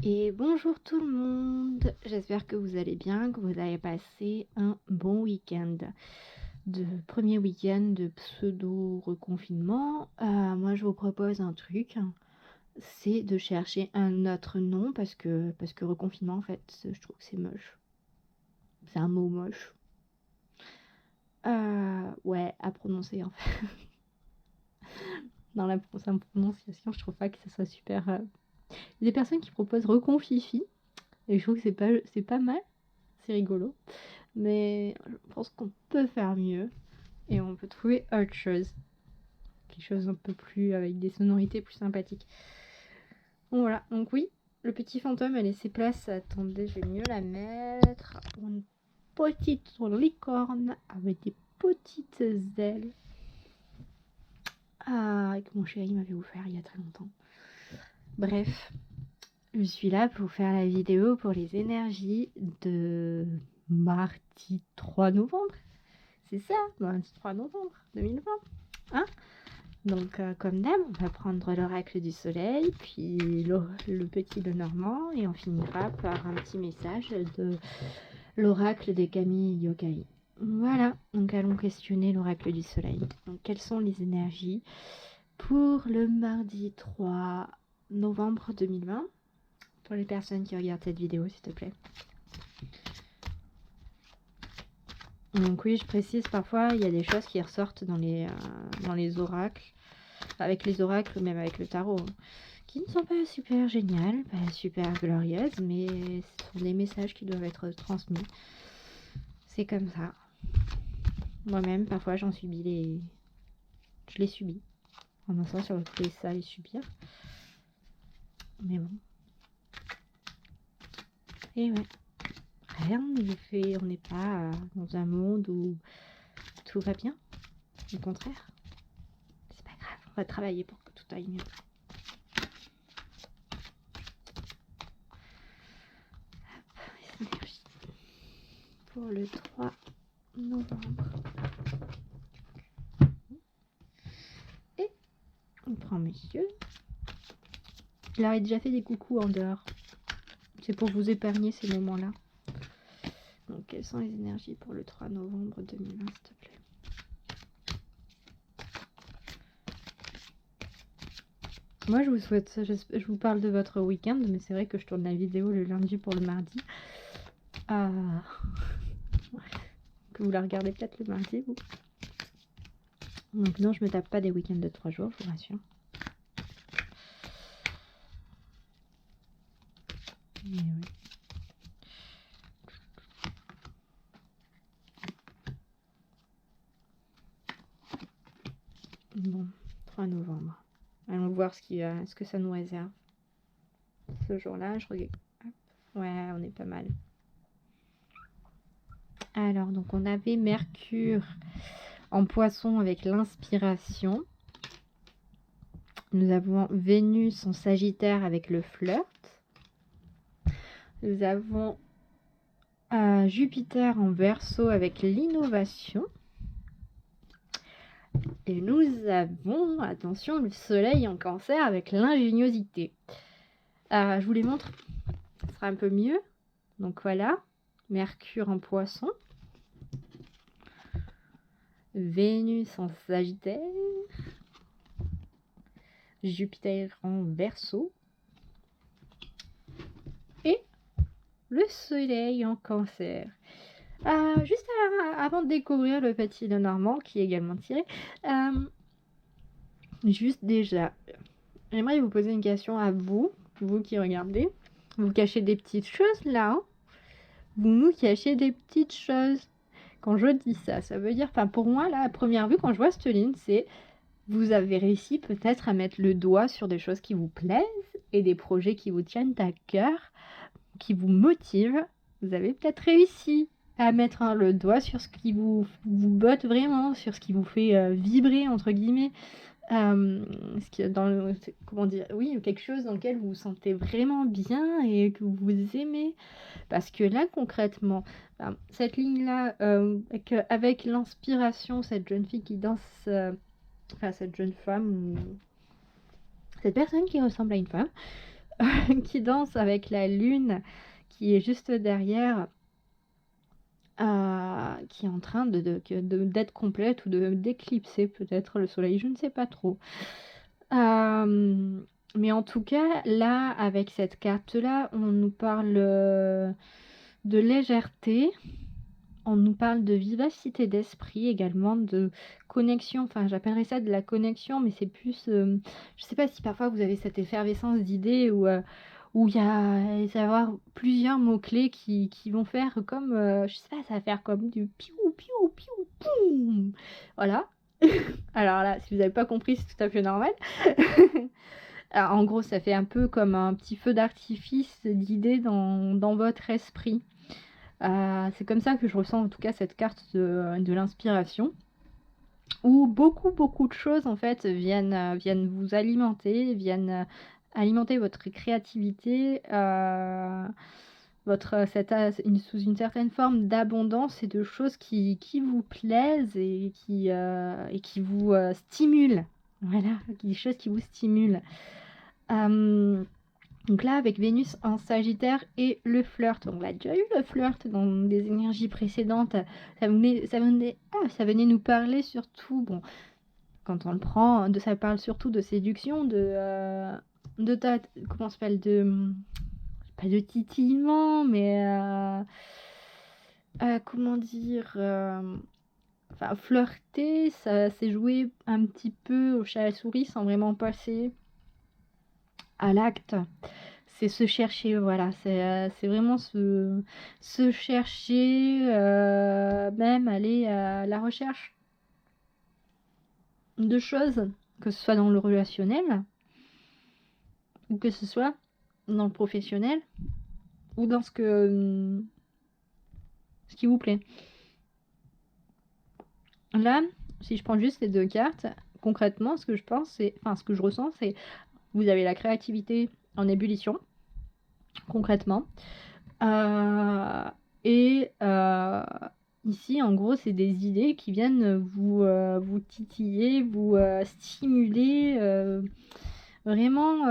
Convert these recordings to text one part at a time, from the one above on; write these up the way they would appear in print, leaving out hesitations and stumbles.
Et bonjour tout le monde, j'espère que vous allez bien, que vous avez passé un bon week-end. Premier week-end de pseudo-reconfinement, moi je vous propose un truc, c'est de chercher un autre nom parce que reconfinement en fait, je trouve que c'est moche. C'est un mot moche. Ouais, à prononcer en fait. Dans la prononciation, je trouve pas que ça soit super. Il y a des personnes qui proposent reconfifi et je trouve que c'est pas mal, c'est rigolo. Mais je pense qu'on peut faire mieux et on peut trouver autre chose. Quelque chose un peu plus avec des sonorités plus sympathiques. Bon voilà, donc oui, le petit fantôme a laissé place. Attendez, je vais mieux la mettre. Une petite licorne avec des petites ailes. Que mon chéri m'avait offert il y a très longtemps. Bref, je suis là pour faire la vidéo pour les énergies de mardi 3 novembre. C'est ça, mardi 3 novembre 2020. Hein? Donc, comme d'hab, on va prendre l'oracle du soleil, puis le petit Lenormand, et on finira par un petit message de l'oracle des Kami Yokai. Voilà, donc allons questionner l'oracle du soleil. Donc, quelles sont les énergies pour le mardi 3 novembre 2020? Pour les personnes qui regardent cette vidéo, s'il te plaît. Donc oui, je précise, parfois, il y a des choses qui ressortent dans les oracles, avec les oracles ou même avec le tarot, qui ne sont pas super géniales, pas super glorieuses, mais ce sont des messages qui doivent être transmis. C'est comme ça. Moi-même, parfois, je les subis. En un sens, j'aurais pu ça les subir. Mais bon. Et ouais. Rien n'est fait, on n'est pas dans un monde où tout va bien. Au contraire. C'est pas grave, on va travailler pour que tout aille mieux. Les énergies pour le 3 novembre. Et on prend monsieur. Il avait déjà fait des coucous en dehors. C'est pour vous épargner ces moments-là. Donc, quelles sont les énergies pour le 3 novembre 2020, s'il te plaît? Moi, je vous souhaite, je vous parle de votre week-end, mais c'est vrai que je tourne la vidéo le lundi pour le mardi. Que vous la regardez peut-être le mardi, vous. Donc non, je me tape pas des week-ends de 3 jours, je vous rassure. Mais oui. Bon, 3 novembre. Allons voir ce que ça nous réserve. Ce jour-là, je regarde. Ouais, on est pas mal. Alors, donc on avait Mercure en Poisson avec l'inspiration. Nous avons Vénus en Sagittaire avec le flirt. Nous avons Jupiter en Verseau avec l'innovation. Et nous avons, attention, le Soleil en Cancer avec l'ingéniosité. Je vous les montre, ce sera un peu mieux. Donc voilà, Mercure en Poisson. Vénus en Sagittaire. Jupiter en Verseau. Et le Soleil en Cancer. Juste avant de découvrir le petit Lenormand qui est également tiré, juste déjà, j'aimerais vous poser une question à vous qui regardez. Vous cachez des petites choses là, hein? Vous nous cachez des petites choses. Quand je dis ça, ça veut dire, enfin pour moi là, à première vue, quand je vois cette ligne, c'est vous avez réussi peut-être à mettre le doigt sur des choses qui vous plaisent et des projets qui vous tiennent à cœur, qui vous motivent. Vous avez peut-être réussi à mettre le doigt sur ce qui vous botte vraiment, sur ce qui vous fait vibrer entre guillemets, comment dire, oui, quelque chose dans lequel vous vous sentez vraiment bien et que vous aimez. Parce que là concrètement, cette ligne là, avec l'inspiration, cette jeune fille qui danse, cette jeune femme, cette personne qui ressemble à une femme, qui danse avec la lune qui est juste derrière, qui est en train d'être complète ou d'éclipser peut-être le soleil, je ne sais pas trop. Mais en tout cas, là, avec cette carte-là, on nous parle de légèreté, on nous parle de vivacité d'esprit également, de connexion, enfin j'appellerais ça de la connexion, mais c'est plus, je sais pas si parfois vous avez cette effervescence d'idées où il va y avoir plusieurs mots-clés qui vont faire comme, je sais pas, ça va faire comme du piou, piou, piou, poum. Voilà. Alors là, si vous n'avez pas compris, c'est tout à fait normal. Alors, en gros, ça fait un peu comme un petit feu d'artifice d'idées dans votre esprit. C'est comme ça que je ressens en tout cas cette carte de l'inspiration, où beaucoup de choses en fait viennent vous alimenter, viennent alimenter votre créativité, sous une certaine forme d'abondance et de choses qui vous plaisent et qui vous stimulent. Voilà, des choses qui vous stimulent. Donc là, avec Vénus en Sagittaire et le flirt, on a déjà eu le flirt dans des énergies précédentes. Ça venait nous parler surtout, bon, quand on le prend, ça parle surtout de séduction, comment ça s'appelle, pas de titillement, mais comment dire, enfin flirter, ça s'est joué un petit peu au chat à la souris sans vraiment passer à l'acte. C'est se chercher, voilà, c'est vraiment se chercher, même aller à la recherche de choses, que ce soit dans le relationnel, ou que ce soit dans le professionnel, ou dans ce qui vous plaît. Là, si je prends juste les deux cartes, concrètement, ce que je ressens, c'est vous avez la créativité en ébullition, concrètement. Ici, en gros, c'est des idées qui viennent vous titiller, vous stimuler. Vraiment,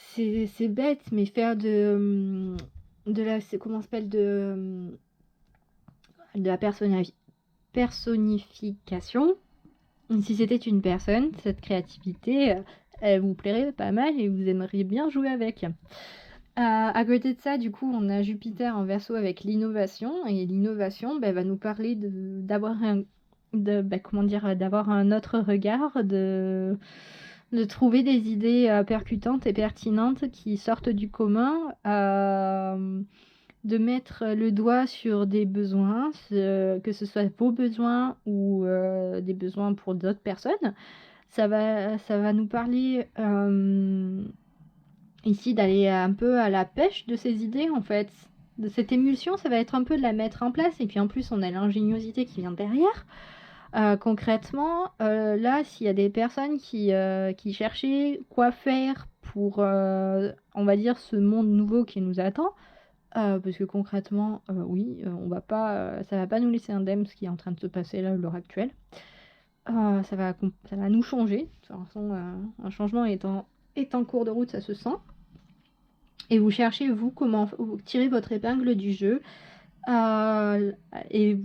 c'est bête, mais faire comment ça s'appelle, de la personnification. Si c'était une personne, cette créativité, elle vous plairait pas mal et vous aimeriez bien jouer avec. À côté de ça, du coup, on a Jupiter en Verseau avec l'innovation, et l'innovation va nous parler d'avoir un autre regard, de trouver des idées percutantes et pertinentes qui sortent du commun, de mettre le doigt sur des besoins, que ce soit vos besoins ou des besoins pour d'autres personnes. Ça va nous parler ici d'aller un peu à la pêche de ces idées, en fait. De cette émulsion, ça va être un peu de la mettre en place. Et puis en plus, on a l'ingéniosité qui vient derrière. Concrètement, là, s'il y a des personnes qui cherchaient quoi faire pour, on va dire, ce monde nouveau qui nous attend, parce que concrètement, oui, ça va pas nous laisser indemne ce qui est en train de se passer là à l'heure actuelle. Ça va nous changer. De toute façon, un changement est en cours de route, ça se sent. Et vous cherchez, vous, comment tirer votre épingle du jeu. Et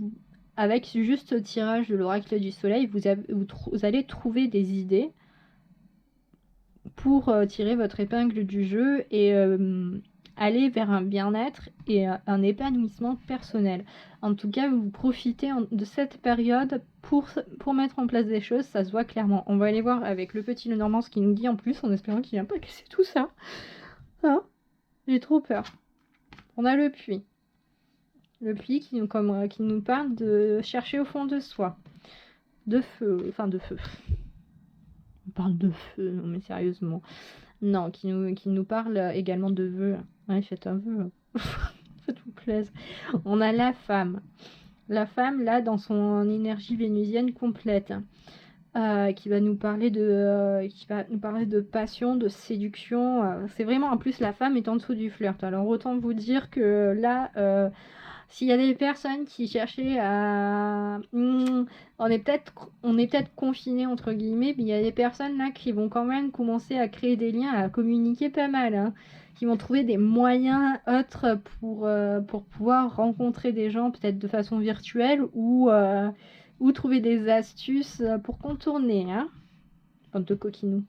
avec juste ce tirage de l'oracle du soleil, vous allez trouver des idées pour tirer votre épingle du jeu et aller vers un bien-être et un épanouissement personnel. En tout cas, vous profitez de cette période pour mettre en place des choses, ça se voit clairement. On va aller voir avec le petit Lenormand ce qu'il nous dit en plus, en espérant qu'il vient pas casser tout ça. Hein, j'ai trop peur. On a le puits. Le puits qui nous parle de chercher au fond de soi. De feu. On parle de feu, non mais sérieusement. Non, qui nous parle également de vœux. Ouais, faites un vœu. Ça vous plaise. On a la femme. La femme, là, dans son énergie vénusienne complète. Qui va nous parler de passion, de séduction. C'est vraiment, en plus, la femme est en dessous du flirt. Alors, autant vous dire que là, S'il y a des personnes qui cherchaient à... on est peut-être confinés, entre guillemets, mais il y a des personnes là qui vont quand même commencer à créer des liens, à communiquer pas mal, hein, qui vont trouver des moyens autres pour pouvoir rencontrer des gens, peut-être de façon virtuelle, ou trouver des astuces pour contourner, hein. Bande de coquinous.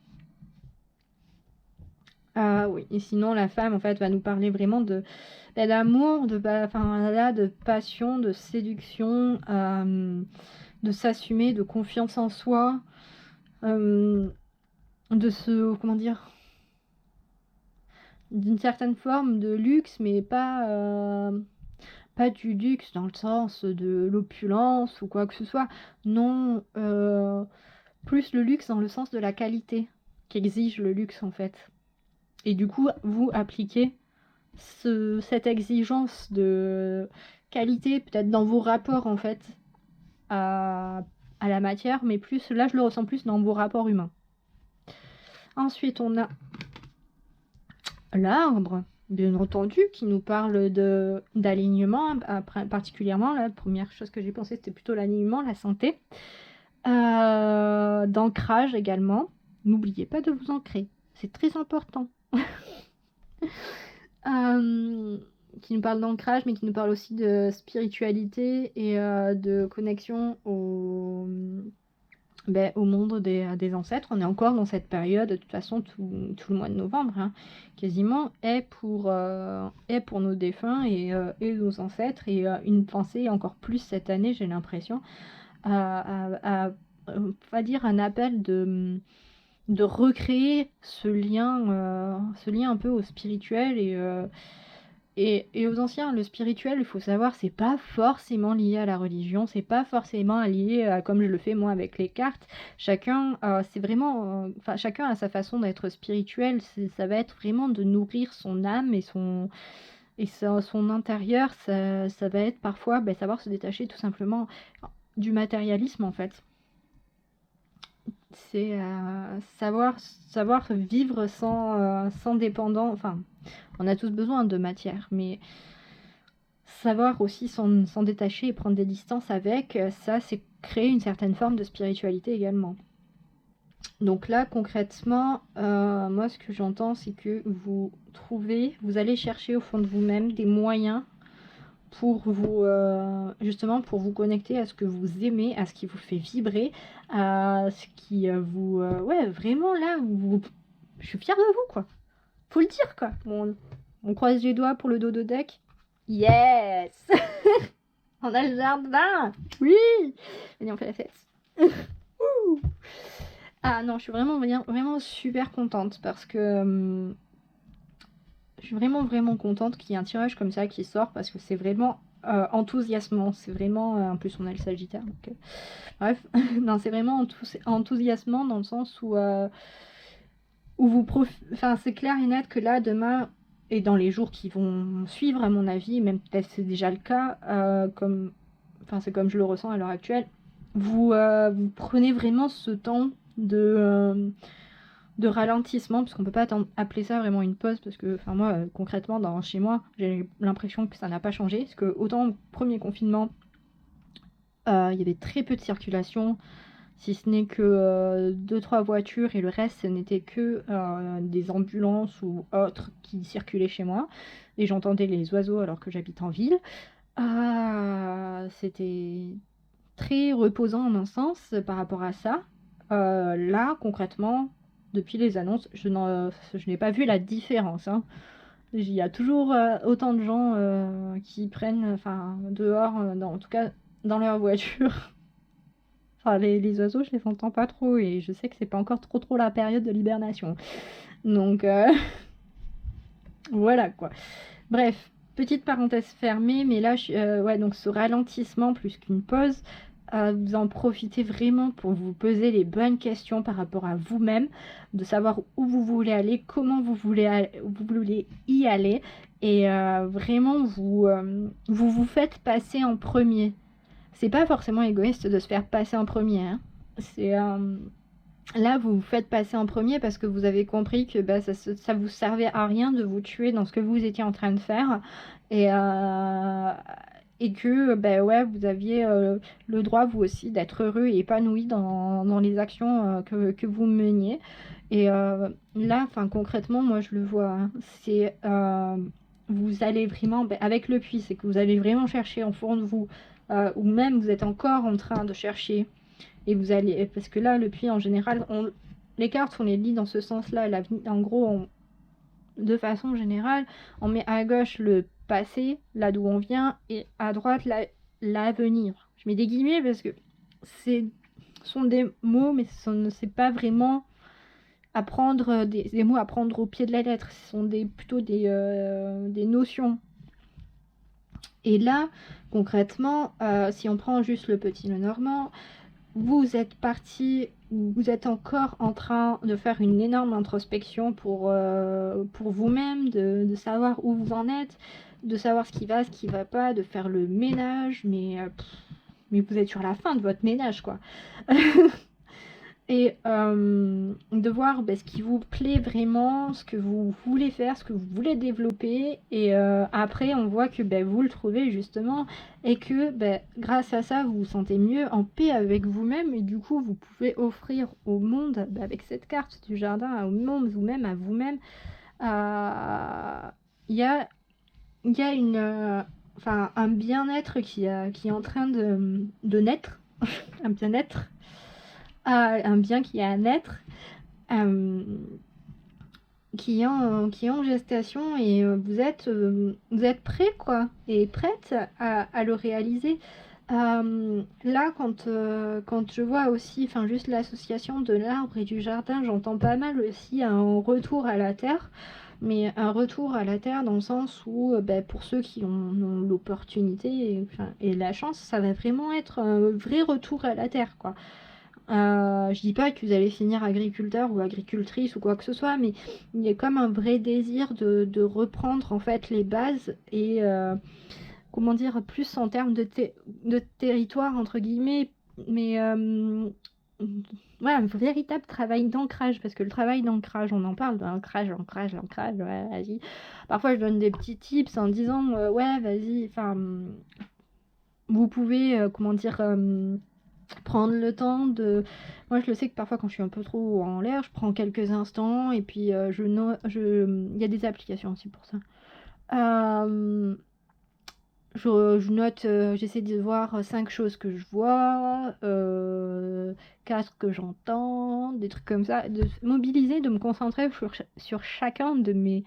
Ah oui, et sinon la femme en fait va nous parler vraiment d'amour, de passion, de séduction, de s'assumer, de confiance en soi, de comment dire, d'une certaine forme de luxe, mais pas du luxe dans le sens de l'opulence ou quoi que ce soit. Non, plus le luxe dans le sens de la qualité qu'exige le luxe en fait. Et du coup, vous appliquez cette exigence de qualité peut-être dans vos rapports en fait à la matière, mais plus là je le ressens plus dans vos rapports humains. Ensuite on a l'arbre, bien entendu, qui nous parle d'alignement, particulièrement la première chose que j'ai pensé c'était plutôt l'alignement, la santé, d'ancrage également. N'oubliez pas de vous ancrer, c'est très important. Qui nous parle d'ancrage, mais qui nous parle aussi de spiritualité et de connexion au monde des ancêtres. On est encore dans cette période, de toute façon, tout le mois de novembre, hein, quasiment, est pour nos défunts et nos ancêtres, et une pensée encore plus cette année, j'ai l'impression, à va dire un appel de recréer ce lien un peu au spirituel et aux anciens. Le spirituel, il faut savoir, c'est pas forcément lié à la religion, c'est pas forcément lié comme je le fais moi avec les cartes. Chacun, c'est vraiment, chacun a sa façon d'être spirituel. Ça va être vraiment de nourrir son âme et son intérieur. Ça va être parfois savoir se détacher tout simplement du matérialisme en fait. C'est savoir vivre sans dépendant. Enfin, on a tous besoin de matière, mais savoir aussi s'en détacher et prendre des distances avec, ça, c'est créer une certaine forme de spiritualité également. Donc là, concrètement, moi, ce que j'entends, c'est que vous allez chercher au fond de vous-même des moyens pour vous justement pour vous connecter à ce que vous aimez, à ce qui vous fait vibrer, à ce qui vous ouais, vraiment là je suis fière de vous quoi. Faut le dire quoi. Bon, on croise les doigts pour le dodo deck. Yes. On a le jardin. Oui. Allez, on fait la fête. Ah non, je suis vraiment super contente parce que je suis vraiment contente qu'il y ait un tirage comme ça qui sort parce que c'est vraiment enthousiasmant. C'est vraiment... en plus, on a le Sagittaire. Donc, bref, non, c'est vraiment enthousiasmant dans le sens où vous enfin, c'est clair et net que là, demain et dans les jours qui vont suivre, à mon avis, même peut-être c'est déjà le cas, c'est comme je le ressens à l'heure actuelle, vous prenez vraiment ce temps de ralentissement, parce qu'on peut pas appeler ça vraiment une pause, parce que moi concrètement chez moi j'ai l'impression que ça n'a pas changé, parce que autant au premier confinement il y avait très peu de circulation, si ce n'est que 2-3 voitures, et le reste ce n'était que des ambulances ou autres qui circulaient chez moi, et j'entendais les oiseaux alors que j'habite en ville. C'était très reposant en un sens par rapport à ça. Là concrètement, depuis les annonces, je n'ai pas vu la différence. Hein. Il y a toujours autant de gens qui prennent dehors, en tout cas dans leur voiture. Les oiseaux, je les entends pas trop et je sais que c'est pas encore trop la période de l'hibernation. Donc voilà quoi. Bref, petite parenthèse fermée, mais là, donc ce ralentissement plus qu'une pause, vous en profitez vraiment pour vous poser les bonnes questions par rapport à vous-même, de savoir où vous voulez aller, comment vous voulez y aller, et vraiment vous faites passer en premier. C'est pas forcément égoïste de se faire passer en premier, hein. C'est là vous vous faites passer en premier parce que vous avez compris que ça vous servait à rien de vous tuer dans ce que vous étiez en train de faire, et et que ouais, vous aviez le droit vous aussi d'être heureux et épanoui dans les actions que vous meniez. Et là, enfin concrètement, moi je le vois, hein, c'est vous allez vraiment, avec le puits, c'est que vous allez vraiment chercher en fond de vous, ou même vous êtes encore en train de chercher, et vous allez, parce que là, le puits en général, les cartes, on les lit dans ce sens-là. En gros, de façon générale, on met à gauche le passé, là d'où on vient, et à droite l'avenir. Je mets des guillemets parce que ce sont des mots, mais c'est pas vraiment à prendre des mots à prendre au pied de la lettre. Ce sont plutôt des notions. Et là, concrètement, si on prend juste le petit Lenormand, vous êtes parti, vous êtes encore en train de faire une énorme introspection pour vous-même, de savoir où vous en êtes, de savoir ce qui va pas, de faire le ménage, mais vous êtes sur la fin de votre ménage, quoi. Et de voir ce qui vous plaît vraiment, ce que vous voulez faire, ce que vous voulez développer. Et après, on voit que vous le trouvez justement et que grâce à ça, vous vous sentez mieux en paix avec vous-même. Et du coup, vous pouvez offrir au monde, avec cette carte du jardin, au monde, vous-même, à vous-même. Il y a un bien-être qui est en train de naître. Un bien-être. Un bien qui est à naître, qui est en gestation, et vous êtes prêt, quoi, et prête à le réaliser. Là, quand je vois aussi, juste l'association de l'arbre et du jardin, j'entends pas mal aussi un retour à la terre, mais un retour à la terre dans le sens où, pour ceux qui ont l'opportunité et la chance, ça va vraiment être un vrai retour à la terre, quoi. Je dis pas que vous allez finir agriculteur ou agricultrice ou quoi que ce soit, mais il y a comme un vrai désir de reprendre en fait les bases et comment dire, plus en termes de territoire entre guillemets, mais un véritable travail d'ancrage, parce que le travail d'ancrage, on en parle d'ancrage, ouais, vas-y. Parfois je donne des petits tips en disant ouais, vas-y, vous pouvez comment dire, prendre le temps de... Moi, je le sais que parfois, quand je suis un peu trop en l'air, je prends quelques instants et puis il y a des applications aussi pour ça. Je note, j'essaie de voir 5 choses que je vois, 4 que j'entends, des trucs comme ça, de mobiliser, de me concentrer sur chacun de mes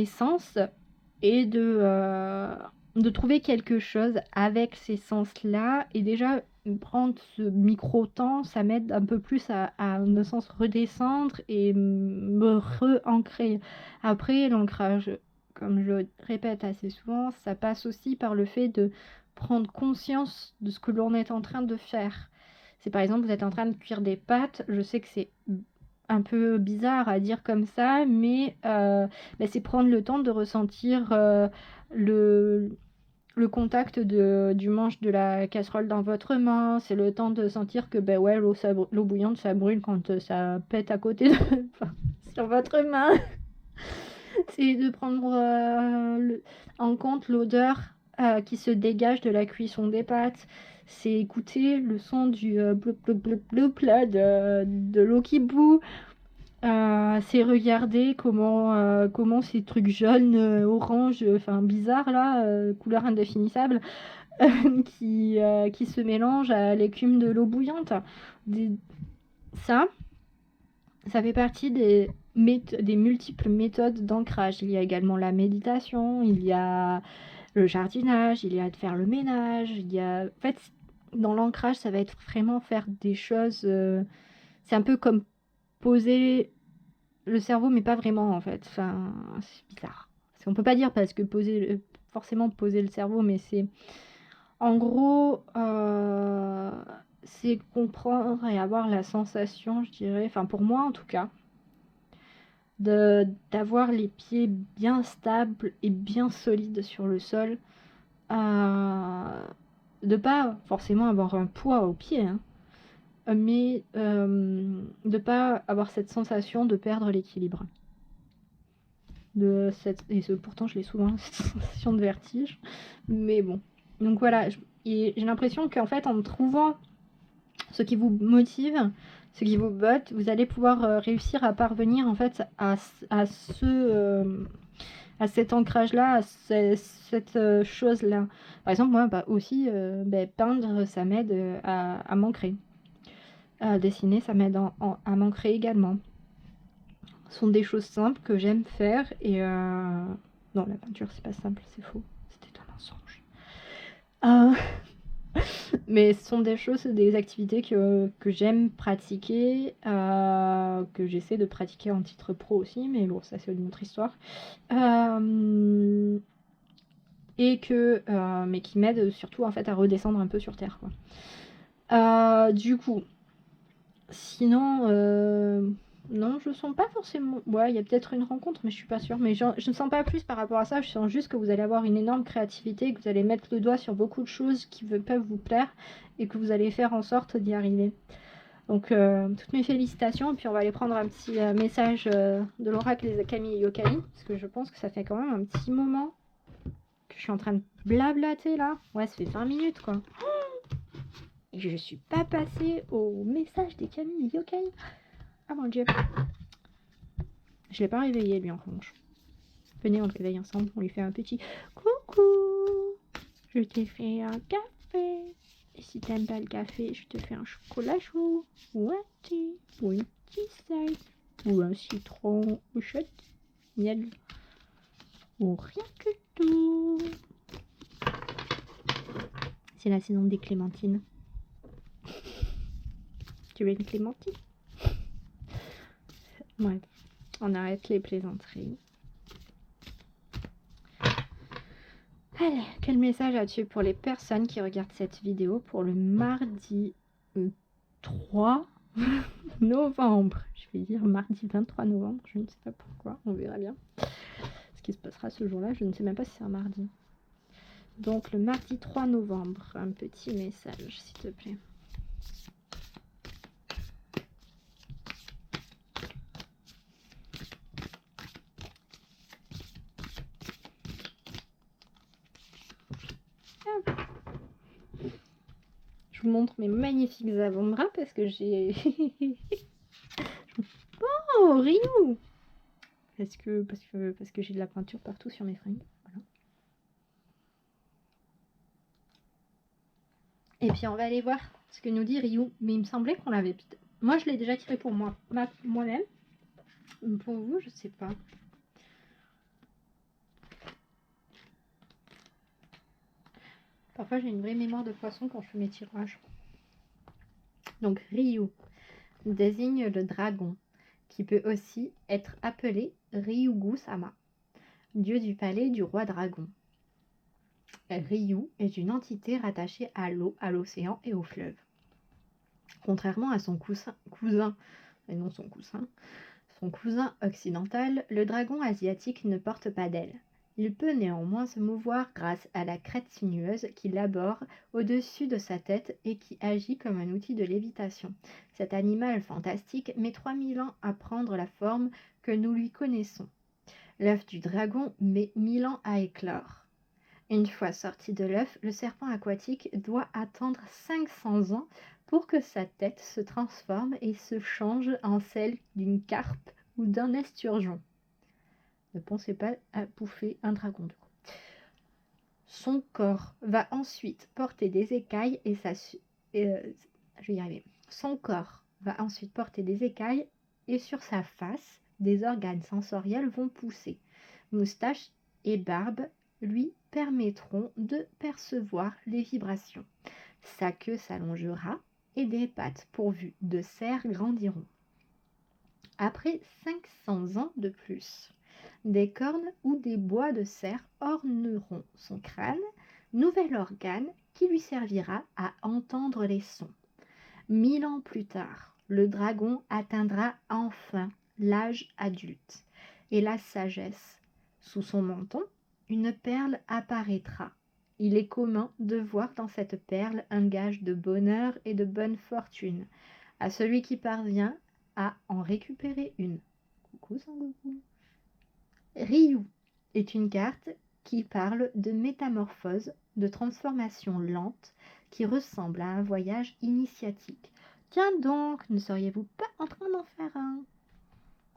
sens et de trouver quelque chose avec ces sens-là. Et déjà, prendre ce micro-temps, ça m'aide un peu plus à me sens redescendre et me re-ancrer. Après, l'ancrage, comme je le répète assez souvent, ça passe aussi par le fait de prendre conscience de ce que l'on est en train de faire. C'est par exemple, vous êtes en train de cuire des pâtes, je sais que c'est un peu bizarre à dire comme ça, mais c'est prendre le temps de ressentir le contact du manche de la casserole dans votre main. C'est le temps de sentir que ouais, l'eau bouillante, ça brûle quand ça pète à côté sur votre main. C'est de prendre en compte l'odeur qui se dégage de la cuisson des pâtes. C'est écouter le son du bloup bloup bloup bloup là, de l'eau qui bout. C'est regarder comment ces trucs jaunes, orange, bizarres là, couleur indéfinissable, qui se mélangent à l'écume de l'eau bouillante. Ça fait partie des multiples méthodes d'ancrage. Il y a également la méditation, il y a le jardinage, il y a de faire le ménage, en fait, dans l'ancrage, ça va être vraiment faire des choses... c'est un peu comme poser le cerveau, mais pas vraiment en fait. C'est bizarre. On peut pas dire parce que forcément poser le cerveau, mais c'est en gros, c'est comprendre et avoir la sensation, je dirais, pour moi en tout cas, d'avoir les pieds bien stables et bien solides sur le sol, de pas forcément avoir un poids aux pieds, hein, mais de pas avoir cette sensation de perdre l'équilibre. Pourtant, je l'ai souvent, cette sensation de vertige. Mais bon. Donc voilà, j'ai l'impression qu'en fait, en trouvant ce qui vous motive, ce qui vous botte, vous allez pouvoir réussir à parvenir en fait à cet ancrage-là, à cette chose-là. Par exemple, moi aussi, peindre, ça m'aide à m'ancrer. Dessiner, ça m'aide à m'ancrer également. Ce sont des choses simples que j'aime faire et non, la peinture c'est pas simple, c'est faux, c'était un mensonge. Mais ce sont des choses, des activités que j'aime pratiquer, que j'essaie de pratiquer en titre pro aussi, mais bon, ça c'est une autre histoire. Et mais qui m'aident surtout en fait à redescendre un peu sur terre, quoi. Du coup, sinon, non, je sens pas forcément. Ouais, il y a peut-être une rencontre, mais je suis pas sûre. Mais je ne sens pas plus par rapport à ça. Je sens juste que vous allez avoir une énorme créativité, que vous allez mettre le doigt sur beaucoup de choses qui peuvent vous plaire et que vous allez faire en sorte d'y arriver. Donc, toutes mes félicitations. Et puis, on va aller prendre un petit message de l'oracle des Camille Yokai, parce que je pense que ça fait quand même un petit moment que je suis en train de blablater là. Ouais, ça fait 20 minutes quoi. Et je suis pas passée au message des Camille Yokai. Ah mon dieu. Je l'ai pas réveillé lui en revanche. Venez, on le réveille ensemble, on lui fait un petit coucou. Je t'ai fait un café. Et si t'aimes pas le café, je te fais un chocolat chaud. Ou un thé. Ou une tisane. Ou un citron au shot. Miel. Ou rien que tout. C'est la saison des clémentines. Tu veux une clémentine? Ouais. On arrête les plaisanteries. Allez, quel message as-tu pour les personnes qui regardent cette vidéo pour le mardi 3 novembre? Je vais dire mardi 23 novembre, je ne sais pas pourquoi, on verra bien ce qui se passera ce jour-là, je ne sais même pas si c'est un mardi. Donc le mardi 3 novembre, un petit message s'il te plaît. Je vous montre mes magnifiques avant-bras parce que j'ai... Oh, Ryu! Parce que j'ai de la peinture partout sur mes fringues. Voilà. Et puis on va aller voir ce que nous dit Ryu. Mais il me semblait qu'on l'avait... Moi je l'ai déjà tiré pour moi-même. Pour vous, je sais pas. Parfois j'ai une vraie mémoire de poisson quand je fais mes tirages. Donc Ryu désigne le dragon, qui peut aussi être appelé Ryugu-sama, dieu du palais du roi dragon. Ryu est une entité rattachée à l'eau, à l'océan et au fleuve. Contrairement à son cousin, et non son cousin occidental, le dragon asiatique ne porte pas d'ailes. Il peut néanmoins se mouvoir grâce à la crête sinueuse qu'il arbore au-dessus de sa tête et qui agit comme un outil de lévitation. Cet animal fantastique met 3000 ans à prendre la forme que nous lui connaissons. L'œuf du dragon met 1000 ans à éclore. Une fois sorti de l'œuf, le serpent aquatique doit attendre 500 ans pour que sa tête se transforme et se change en celle d'une carpe ou d'un esturgeon. Ne pensez pas à bouffer un dragon du coup. Son corps va ensuite porter des écailles et je vais y arriver. Son corps va ensuite porter des écailles et sur sa face, des organes sensoriels vont pousser. Moustache et barbe lui permettront de percevoir les vibrations. Sa queue s'allongera et des pattes pourvues de serres grandiront. Après 500 ans de plus, des cornes ou des bois de cerf orneront son crâne, nouvel organe qui lui servira à entendre les sons. 1000 ans plus tard, le dragon atteindra enfin l'âge adulte et la sagesse. Sous son menton, une perle apparaîtra. Il est commun de voir dans cette perle un gage de bonheur et de bonne fortune. À celui qui parvient à en récupérer une. Coucou Sangoku. Ryu est une carte qui parle de métamorphose, de transformation lente, qui ressemble à un voyage initiatique. Tiens donc, ne seriez-vous pas en train d'en faire un?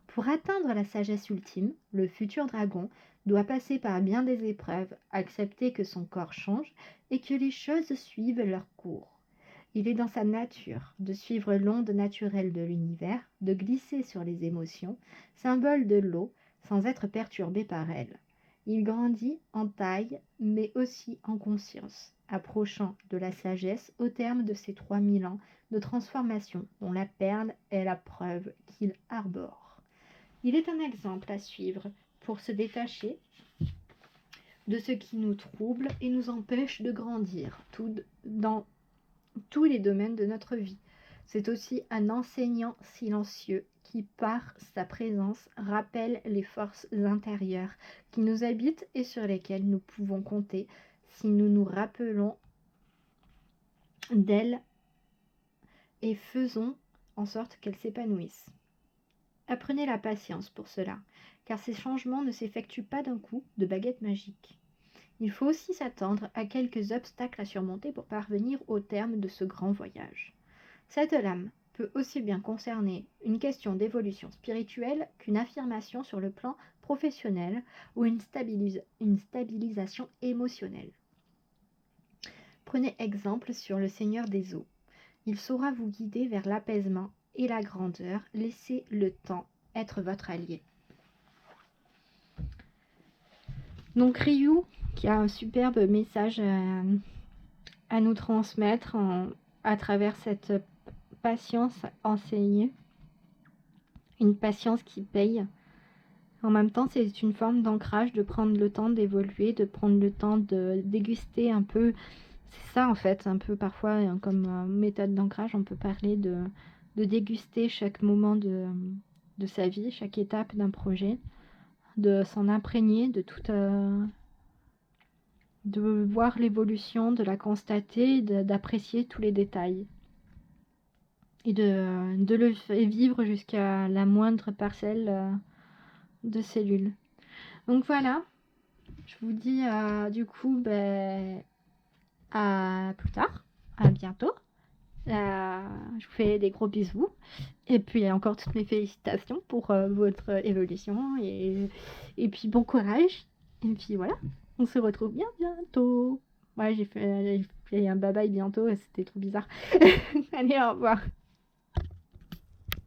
Pour atteindre la sagesse ultime, le futur dragon doit passer par bien des épreuves, accepter que son corps change et que les choses suivent leur cours. Il est dans sa nature de suivre l'onde naturelle de l'univers, de glisser sur les émotions, symbole de l'eau, sans être perturbé par elle. Il grandit en taille, mais aussi en conscience, approchant de la sagesse au terme de ces 3000 ans de transformation dont la perle est la preuve qu'il arbore. Il est un exemple à suivre pour se détacher de ce qui nous trouble et nous empêche de grandir dans tous les domaines de notre vie. C'est aussi un enseignant silencieux qui, par sa présence, rappelle les forces intérieures qui nous habitent et sur lesquelles nous pouvons compter si nous nous rappelons d'elles et faisons en sorte qu'elles s'épanouissent. Apprenez la patience pour cela, car ces changements ne s'effectuent pas d'un coup de baguette magique. Il faut aussi s'attendre à quelques obstacles à surmonter pour parvenir au terme de ce grand voyage. Cette lame peut aussi bien concerner une question d'évolution spirituelle qu'une affirmation sur le plan professionnel ou une stabilisation émotionnelle. Prenez exemple sur le Seigneur des eaux. Il saura vous guider vers l'apaisement et la grandeur. Laissez le temps être votre allié. Donc Ryu, qui a un superbe message à nous transmettre à travers cette patience enseignée, une patience qui paye. En même temps, c'est une forme d'ancrage, de prendre le temps d'évoluer, de prendre le temps de déguster un peu. C'est ça en fait, un peu parfois comme méthode d'ancrage, on peut parler de déguster chaque moment de sa vie, chaque étape d'un projet, de s'en imprégner, de voir l'évolution, de la constater, d'apprécier tous les détails et de le vivre jusqu'à la moindre parcelle de cellules. Donc voilà, je vous dis du coup à plus tard, à bientôt. Je vous fais des gros bisous et puis encore toutes mes félicitations pour votre évolution et puis bon courage et puis voilà, on se retrouve bien bientôt. Ouais, j'ai fait un bye bye bientôt et c'était trop bizarre. Allez, au revoir.